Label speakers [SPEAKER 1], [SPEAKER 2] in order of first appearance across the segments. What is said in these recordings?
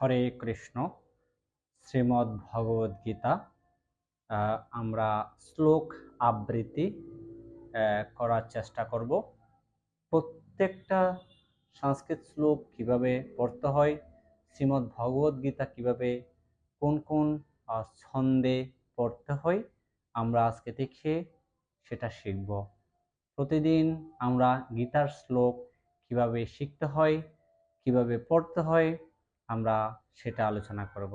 [SPEAKER 1] হরে কৃষ্ণ। শ্রীমদ্ ভগবদ গীতা আমরা শ্লোক আবৃত্তি করার চেষ্টা করব। প্রত্যেকটা সংস্কৃত শ্লোক কিভাবে পড়তে হয়, শ্রীমদ্ ভগবদ গীতা কিভাবে কোন কোন ছন্দে পড়তে হয়, আমরা আজকে থেকে সেটা শিখব। প্রতিদিন আমরা গীতার শ্লোক কিভাবে শিখতে হয়, কিভাবে পড়তে হয়, আমরা সেটা আলোচনা করব।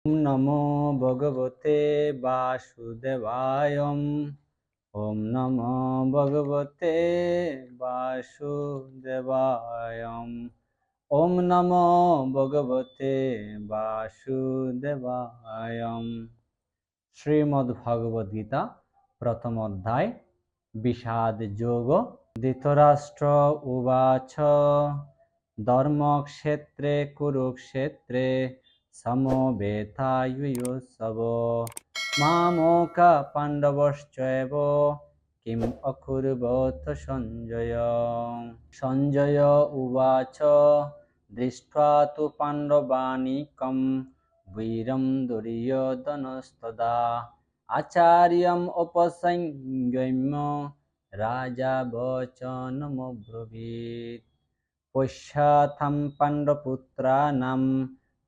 [SPEAKER 1] ওম নমো ভগবতে বাসুদেবায়। ওম নমো ভগবতে বাসুদেবায়। ওম নমো ভগবতে বাসুদেবায়। শ্রীমদ্ ভগবদ গীতা প্রথম অধ্যায় বিষাদ যোগ। ধৃতরাষ্ট্র উবাচ ধর্মক্ষেত্রে কুরুক্ষেত্রে সমবেতাयुयुत्सव মামকা পাণ্ডবশ্চৈব কিম অকুর্বত সঞ্জয়। সঞ্জয় উবাচ দৃष्ट्वा তু পাণ্ডবানীকম বীরম দুর্যোধনস্তদা আচার্যম উপসংগম্য রাজা বচনমব্রবীৎ। পশ্চাৎ পাণ্ডবপুত্রাণাম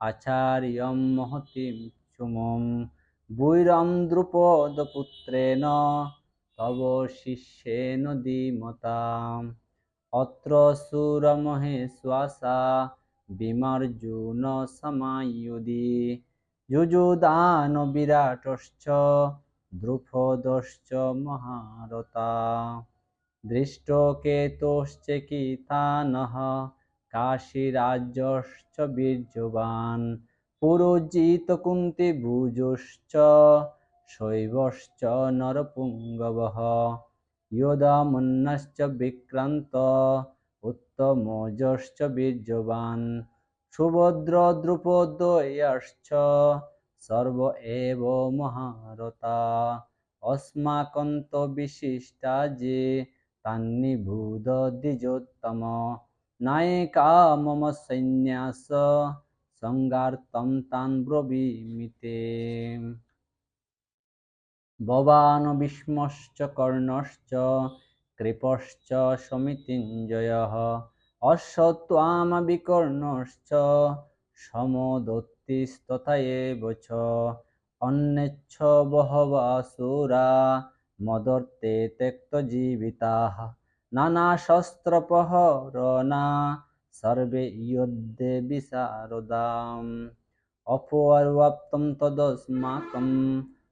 [SPEAKER 1] আচার্যম মহতীম চুমুম বীরম দ্রুপদপুত্রেণ তব শিষ্যেন ধীমতা। অত্র শূরমহেশ্বাসা ভীমার্জুন সমায়ুধি যুযুধান বিরাটশ্চ দ্রুপদশ্চ মহারথা। দৃষ্টকেতুশ্চকিতানः কাশীরাজ্যশ্চ বীর্যবাन् পুরুজিত কুন্তিভোজশ্চ শৈবশ্চ নরপুঙ্গবः योधामन्यश्च विक्रान्त उत्तमोजश्च बীর্যবাन् সুভদ্র দ্রুপদয়শ্চ সর্ব এব মহারথা। অস্মাকন্ত বিশিষ্টা যে তান্নিভূত দ্বিজোত্তম নায়িকা মম সৈন্যাস সংগার্তম তান ব্রবীমিতে। ভবান ভীষ্মশ্চ কর্ণশ্চ কৃপশ্চ সমিতিঞ্জয়ঃ অশ্বত্থামা বিকর্ণশ্চ সমদত্তিস্তথা এব চ অন্যেচ্ছ বহবাসুরা মদর্তে ত্যক্তজীবিতাঃ নানাশস্ত্রপ্রহরণা সর্বে যুদ্ধে বিশারদাম। অপর্যাপ্তম তদস্মাকং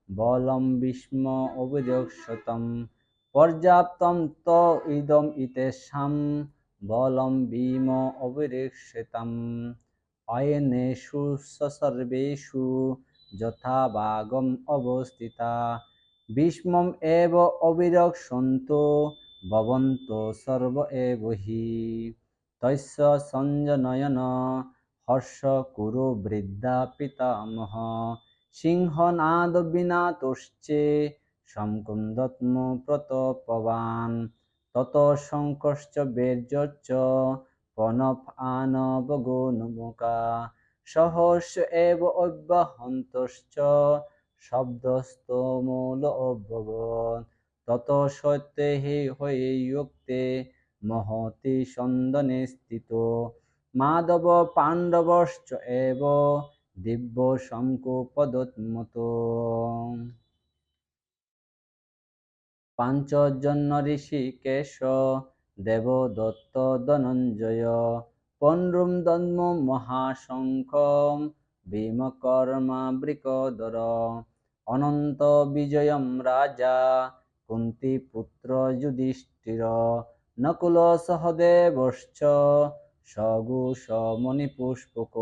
[SPEAKER 1] বলম ভীষ্ম অভিরক্ষিতম পর্যাপ্তম ত ইদম ইতেষাং বলম ভীম অভিরক্ষিতম। অয়েনেষু সর্বেষু যথা ভাগম অবস্থিতা ভীষ্মম এব অভিরক্ষন্তু ভবন্তো সর্ব এব হি। তস্য সঞ্জনয়ন হর্ষ কুরু বৃদ্ধা পিতামহ সিংহনাদ বিনাতশ্চে সমকুন্দত্ম প্রতপবান তত শঙ্কশ্চ বীর্যশ্চ পনফানবগোন্মুখা সহস্র এব অব্যাহন্তশ্চ শব্দস্তমূল অভবৎ। তত সত্যে হয়ে যুক্তে মহতি সন্দনে স্থিতো মাধব পাণ্ডবশ্চ এব দিব্য শঙ্কুপদোন্মত্ত। পাঞ্চজন্য ঋষিকেশ দেবদত্ত ধনঞ্জয় পণ্ড্রুম দদ্ম মহাশঙ্খম ভীমকর্মা বৃকোদর অনন্ত বিজয়ম রাজা কুন্তিপুত্র যুধিষ্ঠির নকুল সহদেবশ্চ সঘোষ মণিপুষ্পক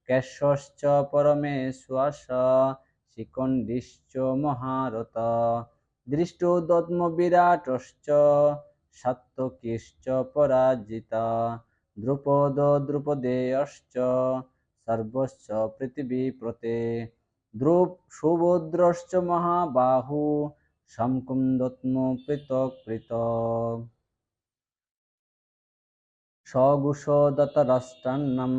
[SPEAKER 1] কেশশ্চ পরমেশ্বশ শিখণ্ডিশ্চ মহারথ দৃষ্টোদত্ম বিরাটশ্চ সাত্যকীশ্চ পরাজিতা দ্রুপদ দ্রুপদেয়শ্চ সর্বশ্চ পৃথিবীপতে সুভদ্রশ্চ মহাবাহু সমকুন্দত্ম পৃথক পৃথক। সগুষোদতরাষ্ট্রান্নম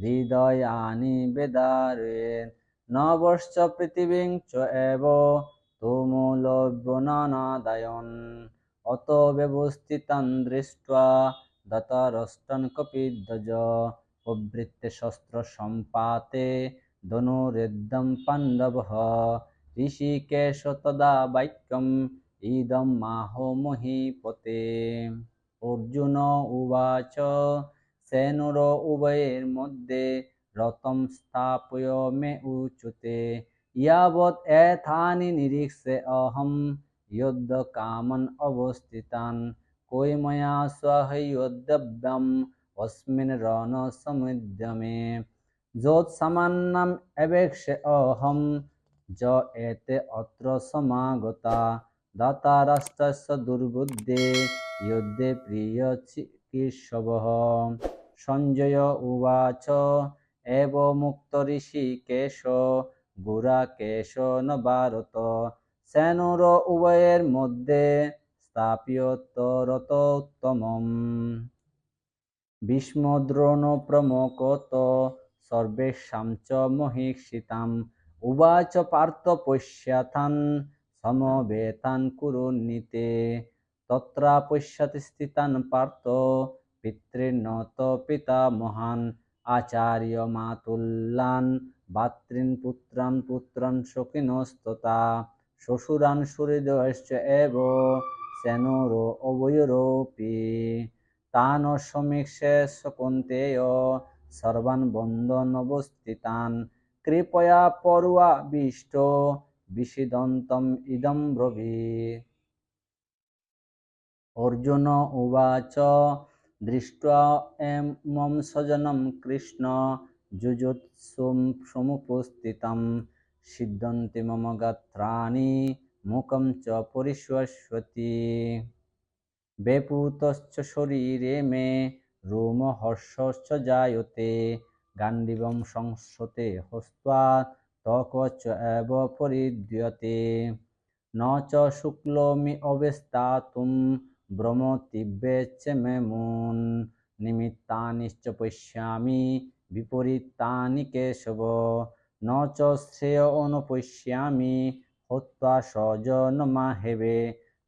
[SPEAKER 1] হৃদয়ানি বেদারেন নবশ্চ পৃথিবীং চ এব তুমুলব্যনাদায়ন অত ব্যবস্থিতান দৃष्ट्वा দতরাষ্ট্রং কপিধ্বজ প্রবৃত্তে শস্ত্র সম্পাতে ধনুরিদ্ধম পাণ্ডবঃ ঋষিকেশ তদা বাক্যম ইদম মাহো মহীপতে। অর্জুন উবাচ সেনোর উভয়ের্মধ্যে রথম স্থাপয় মে উচ্যতে ইয়াবৎ এথানি নিরীক্ষ্যে অহং যোদ্ধকামান অবস্থিতান কই ময়া সহ যোদ্ধব্যম অস্মিন রণসमुद्यमे যৎসামান্যম এবেক্ষ্যে অহং য এতে অত্র সমাগতা দাতারাষ্ট্রস্য দুর্বুদ্ধে যুদ্ধে প্রিয় চিকিৎসবঃ। সঞ্জয় উবাচ এব মুক্ত ঋষিকেশ গুড়াকেশ ন ভারত সেনোর উভয়ের মধ্যে স্থাপিত রথোত্তমম। ভীষ্ম দ্রোণ প্রমুখত সর্বেষাং চ মহীক্ষিতাম উবাচ পার্থ পশ্যতান সমবেতান কুরুনীতে তত্রা পশ্যতি স্থিতান পার্থ পিতॄন্নত পিতামহান আচার্য মাতুলান ভাতॄন পুত্রান পুত্রান সখিনস্তথা শ্বশুরান সুহৃদয়শ্চ এব সেনোর উভয়োরপি তান সমীক্ষে কৌন্তেয় সর্বান বন্দনবস্থিতান কৃপয়া পর্যবেষ্ট বিষিদন্তম ইদম ব্রবীৎ। অর্জুন উবাচ দৃष्ट्वा এমং সজনম কৃষ্ণ যুযুৎসুং সমুপস্থিতম সিদ্ধ্যন্তি মম গাত্রাণি মুখং চ পরিশুষ্যতি বেপুতশ্চ শরীরে মে রোমহর্ষশ্চ জায়তে গান্ডীবং সংহতে হস্ত্বা ত্বক চ এব পরিধীয়তে ন চ শুক্লমি অবস্থাতুং ভ্রমতীব্যে চ মে মূন নিমিত্তানি চ পশ্যামি বিপরীতানি কেশব ন চ শ্রেয় অনুপশ্যামি হত্বা স্বজনমাহেবে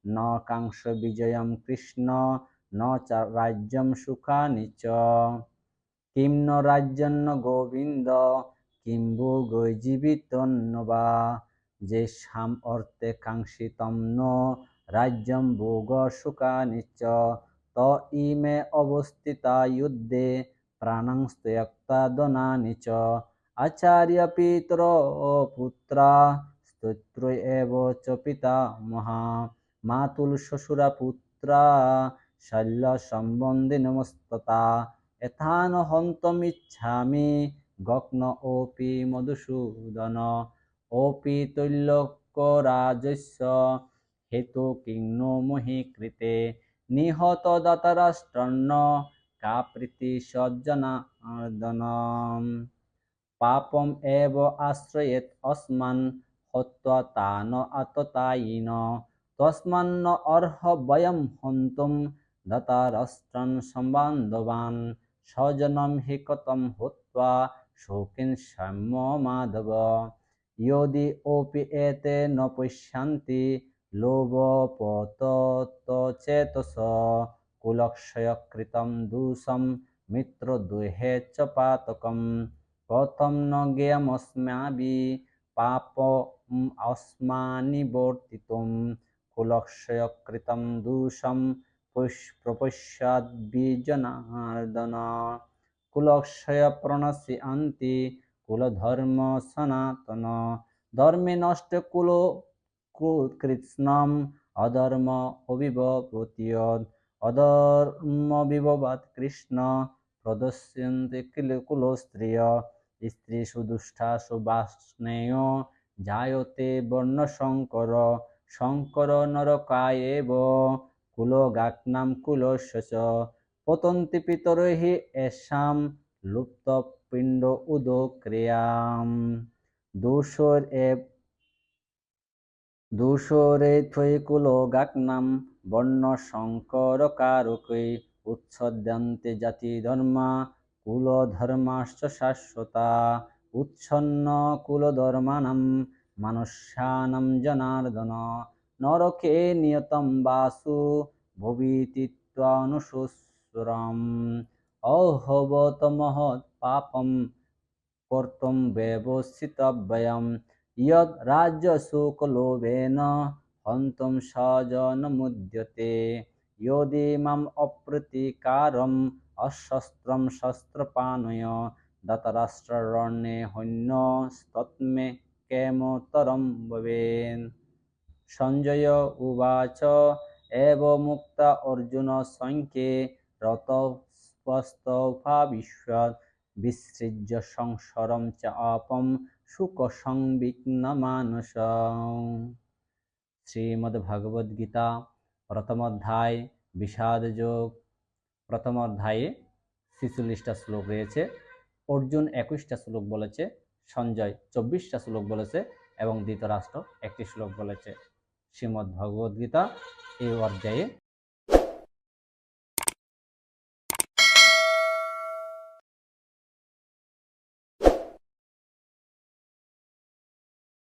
[SPEAKER 1] ন কাংশ বিজয়ম কৃষ্ণ ন চ রাজ্যম সুখানি চ কিম ন রাজ্যং ন গোবিন্দ কিম ভোগৈ জীবিতং বা যেষাম অর্থে কাঙ্ক্ষিতম ন রাজ্যম ভোগ সুখানি চ ত ইমে অবস্থিতা যুদ্ধে প্রাণং ত্যক্তা ধনানি চ আচার্য পিতরো পুত্রা স্তোত্রৈ এব চ পিতামহা মাতুল শ্বশুরা পুত্রা শল্য সম্বন্ধিনস্তথা এথান হন্তমিচ্ছামি গগ্ন ওপি মধুসূদন ওপি তৈলক্যরাজস্য হেতু কিং নো মহি কৃতে নিহত দাতারাষ্ট্রন্ন কা প্রীতি সজ্জনার্দন পাপম এব আশ্রয়েত অস্মান হত্বা তান আততায়িন তস্মান্ন অর্হ বয়ম হন্তুম দাতারাষ্ট্রান সম্বান্ধবান স্বজনম হি কতম হত্বা শোকিন সাম্য মাধব ইয়দি ওপি এতে ন পশ্যন্তি লোভপতচেতস কুলক্ষয় কৃতম দোষম মিত্রদ্রোহে চ পাতকম কথম ন জ্ঞেয়মস্মাভিঃ পাপম অস্মানিবর্তিতুম কুলক্ষয় কৃতম দোষম প্রপশ্যাদ্বিজনার্দন কুলক্ষয় প্রণশ্যন্তি কুলধর্ম সনাতন ধর্মে নষ্টে কুল কৃৎস্নম অধর্ম অবিভবতীয়ৎ অধর্ম বিভবাৎ কৃষ্ণ প্রদস্যন্তে কুলস্ত্রিয় স্ত্রী সুদুষ্টা সুবাষ্ণেয় জায়তে বর্ণশঙ্কর শঙ্কর নরকায়েব কুলগাত্নাম কুলস্য চ পতন্তি পিতরো হি এষাং লুপ্তপিণ্ড উদক্রিয়াম দূষরে থৈ কুলগাত্নাম বর্ণশঙ্করকারকৈ উচ্ছদ্যন্তে জাতি ধর্মা কুলধর্মাশ্চ শাশ্বতা উচ্ছন্ন কুলধর্মানাম মনুষ্যানাম জনার্দন নরকে নিয়তম বাসু ভবিতিত্বানুসুরম অহবত মহৎ পাপম কর্তুম ব্যবস্থিতব্যয়ম ইয়দ রাজ্যসুকলোভেন হন্তুম স্বজনমুদ্যতে ইয়দিমাম অপ্রতিকারম অশস্ত্রম শস্ত্রপাণয় দতরাষ্ট্ররণ্যে হন্যস্তত্মে কেমতরম ভবেন। সঞ্জয় উবাচ এবমুক্ত অর্জুন সংখ্যে রতস্পস্তভাবিষ্যৎ বিসৃজ্য সংসারম চ আপম সুখসংবিঘ্নমানসঃ। শ্রীমদ্ভাগবত গীতা প্রথম অধ্যায় বিষাদ যোগ। প্রথম অধ্যায়ে 46টা শ্লোক রয়েছে। অর্জুন 21টা শ্লোক বলেছে, সঞ্জয় 24টা শ্লোক বলেছে এবং ধৃতরাষ্ট্র 1টি শ্লোক বলেছে। শ্রীমদ্ ভগবদ গীতা এই অধ্যায়ে